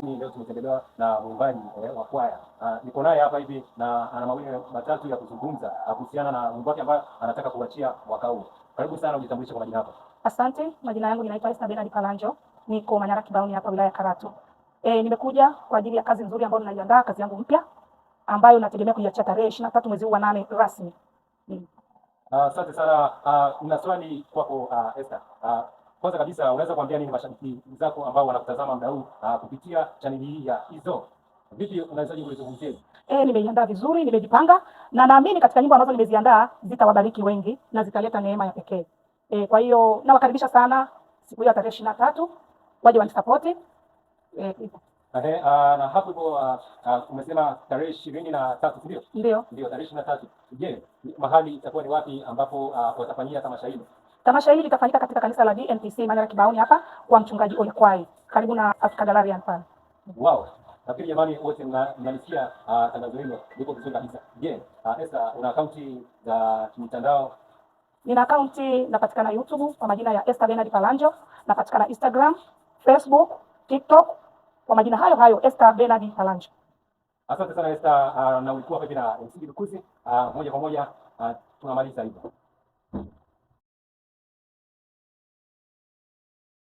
Leo tumetembelewa na mwimbaji wa kwaya. Niko naye hapa hivi na ana mawili matatu ya kuzungumza kuhusiana na wimbo wake ambao anataka kuachia mwaka huu. Karibu sana, ujitambulishe kwa majina yako. Asante, majina yangu ninaitwa Esther Bernard Palanjo. Niko Manyara Kibaoni hapa wilaya ya Karatu. Nimekuja kwa ajili ya kazi nzuri ambayo ninaiandaa, kazi yangu mpya ambayo nategemea kuiachia tarehe 23 mwezi huu wa 8 rasmi. Asante sana. Nina swali kwako Esther. Kwanza kabisa unaweza kuambia nini mashabiki zako ambao wanakutazama muda huu kupitia chaneli hii ya Izzo? Vipi unawezaje kulizungumzia? Nimeiandaa vizuri, nimejipanga na naamini katika nyimbo ambazo nimeziandaa zitawabariki wengi na zitaleta neema ya pekee. Kwa hiyo nawakaribisha sana siku ya tarehe 23 waje wanisupport. Na hapo hivyo umesema tarehe 23, ndio? Ndio tarehe 23. Je, mahali itakuwa ni wapi ambapo watafanyia tamasha hili? Tamasha hili litafanyika katika kanisa la DNPC Manyara Kibaoni hapa kwa mchungaji Olekwai karibu na Africa Gallery pale. Wow. Nafikiri jamani wote mnalisikia tangazo hilo liko vizuri kabisa. Je, Esther una akaunti za mitandao? Nina akaunti, napatikana YouTube kwa majina ya Esther Bernard Palanjo, napatikana Instagram, Facebook, TikTok kwa majina hayo hayo Esther Bernard Palanjo. Asante sana Esther, na ulikuwa hapa na MC Lukuzi. Moja kwa moja tunamaliza hivyo.